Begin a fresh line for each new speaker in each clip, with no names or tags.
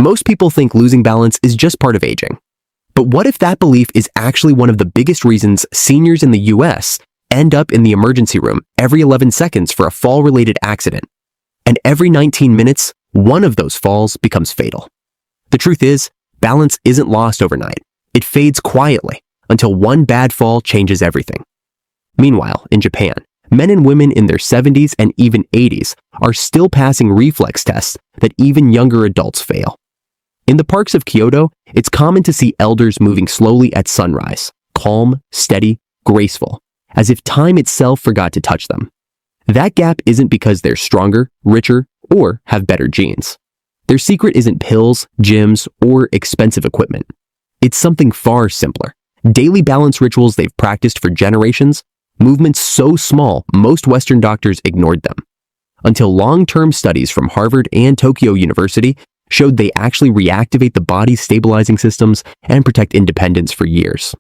Most people think losing balance is just part of aging. But what if that belief is actually one of the biggest reasons seniors in the US end up in the emergency room every 11 seconds for a fall-related accident? And every 19 minutes, one of those falls becomes fatal. The truth is, balance isn't lost overnight. It fades quietly until one bad fall changes everything. Meanwhile, in Japan, men and women in their 70s and even 80s are still passing reflex tests that even younger adults fail. In the parks of Kyoto, it's common to see elders moving slowly at sunrise, calm, steady, graceful, as if time itself forgot to touch them. That gap isn't because they're stronger, richer, or have better genes. Their secret isn't pills, gyms, or expensive equipment. It's something far simpler. Daily balance rituals they've practiced for generations, movements so small most Western doctors ignored them. Until long-term studies from Harvard and Tokyo University showed they actually reactivate the body's stabilizing systems and protect independence for years.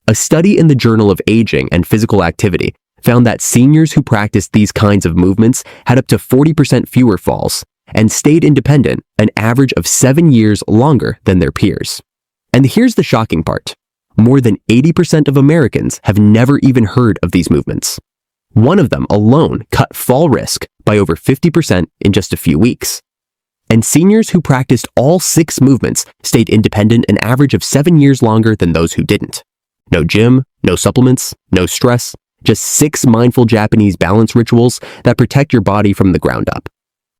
A study in the Journal of Aging and Physical Activity found that seniors who practiced these kinds of movements had up to 40% fewer falls and stayed independent an average of 7 years longer than their peers. And here's the shocking part. More than 80% of Americans have never even heard of these movements. One of them alone cut fall risk by over 50% in just a few weeks. And seniors who practiced all 6 movements stayed independent an average of 7 years longer than those who didn't. No gym, no supplements, no stress, just 6 mindful Japanese balance rituals that protect your body from the ground up.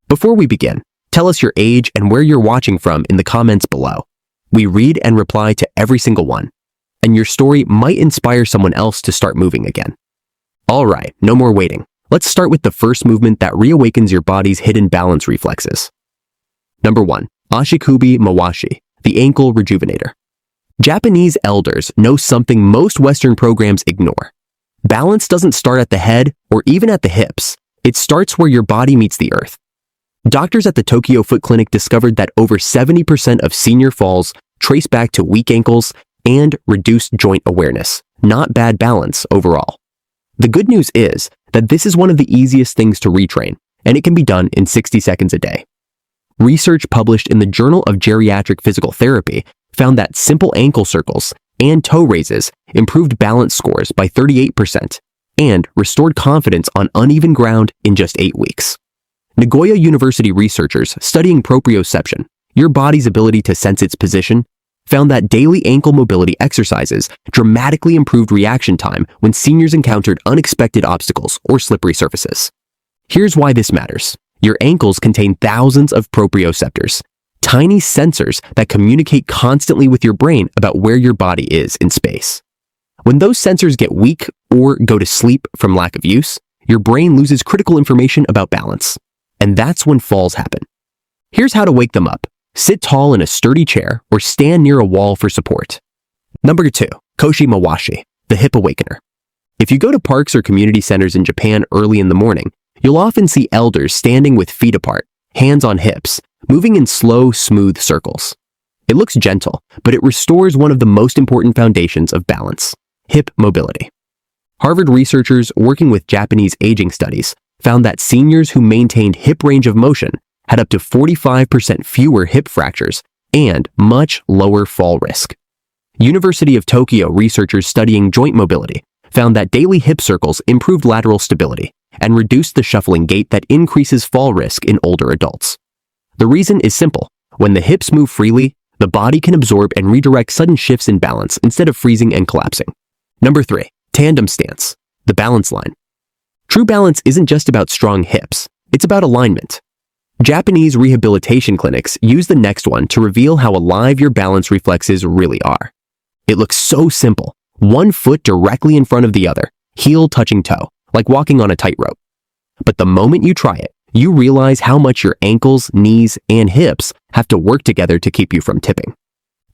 Before we begin, tell us your age and where you're watching from in the comments below. We read and reply to every single one, and your story might inspire someone else to start moving again. All right, no more waiting. Let's start with the first movement that reawakens your body's hidden balance reflexes. Number 1. Ashikubi Mawashi, the ankle rejuvenator. Japanese elders know something most Western programs ignore. Balance doesn't start at the head or even at the hips. It starts where your body meets the earth. Doctors at the Tokyo Foot Clinic discovered that over 70% of senior falls trace back to weak ankles and reduced joint awareness, not bad balance overall. The good news is that this is one of the easiest things to retrain, and it can be done in 60 seconds a day. Research published in the Journal of Geriatric Physical Therapy found that simple ankle circles and toe raises improved balance scores by 38% and restored confidence on uneven ground in just 8 weeks. Nagoya University researchers studying proprioception, your body's ability to sense its position, found that daily ankle mobility exercises dramatically improved reaction time when seniors encountered unexpected obstacles or slippery surfaces. Here's why this matters. Your ankles contain thousands of proprioceptors, tiny sensors that communicate constantly with your brain about where your body is in space. When those sensors get weak or go to sleep from lack of use, your brain loses critical information about balance. And that's when falls happen. Here's how to wake them up. Sit tall in a sturdy chair or stand near a wall for support. Number 2. Koshi Mawashi, the hip awakener. If you go to parks or community centers in Japan early in the morning, you'll often see elders standing with feet apart, hands on hips, moving in slow, smooth circles. It looks gentle, but it restores one of the most important foundations of balance, hip mobility. Harvard researchers working with Japanese aging studies found that seniors who maintained hip range of motion had up to 45% fewer hip fractures and much lower fall risk. University of Tokyo researchers studying joint mobility found that daily hip circles improved lateral stability and reduced the shuffling gait that increases fall risk in older adults. The reason is simple. When the hips move freely, the body can absorb and redirect sudden shifts in balance instead of freezing and collapsing. Number 3. Tandem stance, the balance line. True balance isn't just about strong hips. It's about alignment. Japanese rehabilitation clinics use the next one to reveal how alive your balance reflexes really are. It looks so simple. One foot directly in front of the other, heel touching toe, like walking on a tightrope. But the moment you try it, you realize how much your ankles, knees, and hips have to work together to keep you from tipping.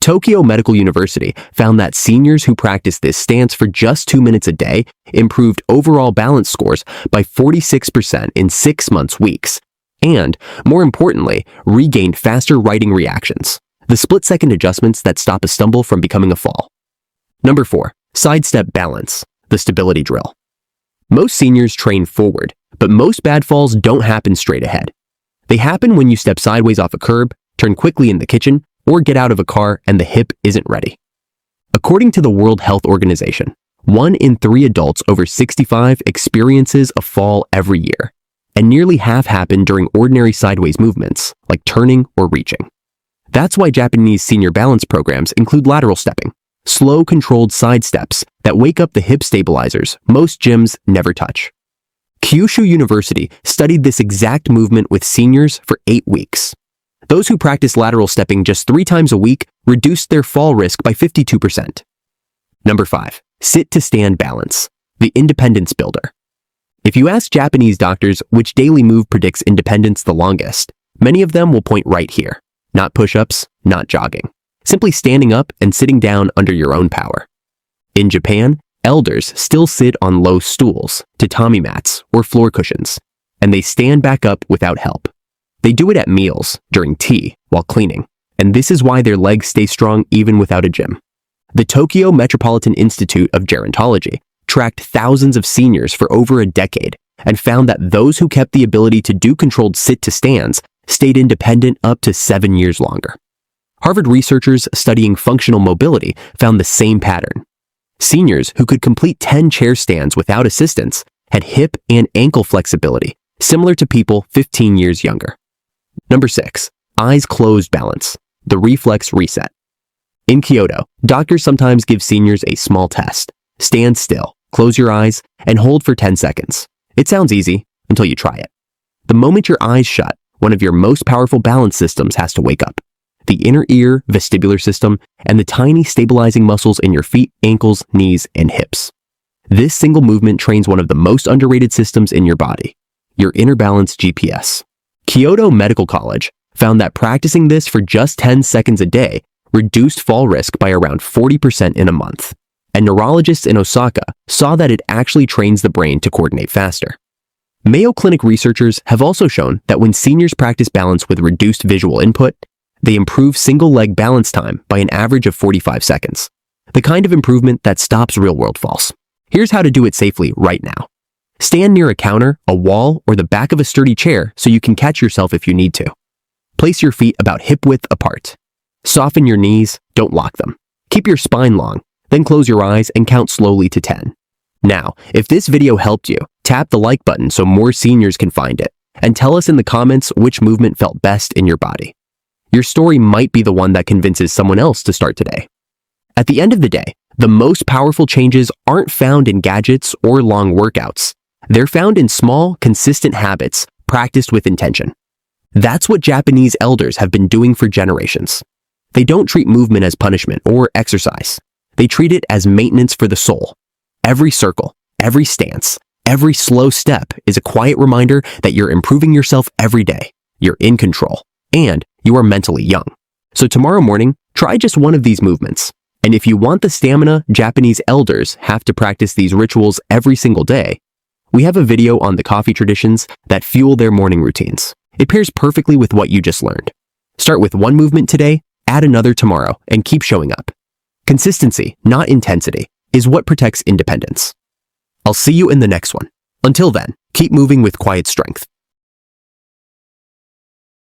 Tokyo Medical University found that seniors who practiced this stance for just 2 minutes a day improved overall balance scores by 46% in 6 months weeks, and, more importantly, regained faster righting reactions, the split-second adjustments that stop a stumble from becoming a fall. Number 4. Sidestep balance, the stability drill. Most seniors train forward, but most bad falls don't happen straight ahead. They happen when you step sideways off a curb, turn quickly in the kitchen, or get out of a car and the hip isn't ready. According to the World Health Organization, 1 in 3 adults over 65 experiences a fall every year, and nearly half happen during ordinary sideways movements, like turning or reaching. That's why Japanese senior balance programs include lateral stepping, slow, controlled side steps that wake up the hip stabilizers most gyms never touch. Kyushu University studied this exact movement with seniors for 8 weeks. Those who practice lateral stepping just 3 times a week reduced their fall risk by 52%. Number 5. Sit to stand balance, the independence builder. If you ask Japanese doctors which daily move predicts independence the longest, many of them will point right here. Not push-ups, not jogging. Simply standing up and sitting down under your own power. In Japan, elders still sit on low stools, tatami mats, or floor cushions, and they stand back up without help. They do it at meals, during tea, while cleaning, and this is why their legs stay strong even without a gym. The Tokyo Metropolitan Institute of Gerontology tracked thousands of seniors for over a decade and found that those who kept the ability to do controlled sit-to-stands stayed independent up to 7 years longer. Harvard researchers studying functional mobility found the same pattern. Seniors who could complete 10 chair stands without assistance had hip and ankle flexibility, similar to people 15 years younger. Number 6. Eyes closed balance, the reflex reset. In Kyoto, doctors sometimes give seniors a small test. Stand still, close your eyes, and hold for 10 seconds. It sounds easy until you try it. The moment your eyes shut, one of your most powerful balance systems has to wake up. The inner ear, vestibular system, and the tiny stabilizing muscles in your feet, ankles, knees, and hips. This single movement trains one of the most underrated systems in your body, your inner balance GPS. Kyoto Medical College found that practicing this for just 10 seconds a day reduced fall risk by around 40% in a month. And neurologists in Osaka saw that it actually trains the brain to coordinate faster. Mayo Clinic researchers have also shown that when seniors practice balance with reduced visual input, they improve single-leg balance time by an average of 45 seconds, the kind of improvement that stops real-world falls. Here's how to do it safely right now. Stand near a counter, a wall, or the back of a sturdy chair so you can catch yourself if you need to. Place your feet about hip-width apart. Soften your knees, don't lock them. Keep your spine long, then close your eyes and count slowly to 10. Now, if this video helped you, tap the like button so more seniors can find it, and tell us in the comments which movement felt best in your body. Your story might be the one that convinces someone else to start today. At the end of the day, the most powerful changes aren't found in gadgets or long workouts. They're found in small, consistent habits practiced with intention. That's what Japanese elders have been doing for generations. They don't treat movement as punishment or exercise. They treat it as maintenance for the soul. Every circle, every stance, every slow step is a quiet reminder that you're improving yourself every day. You're in control, and you are mentally young. So tomorrow morning, try just one of these movements. And if you want the stamina Japanese elders have to practice these rituals every single day, we have a video on the coffee traditions that fuel their morning routines. It pairs perfectly with what you just learned. Start with one movement today, add another tomorrow, and keep showing up. Consistency, not intensity, is what protects independence. I'll see you in the next one. Until then, keep moving with quiet strength.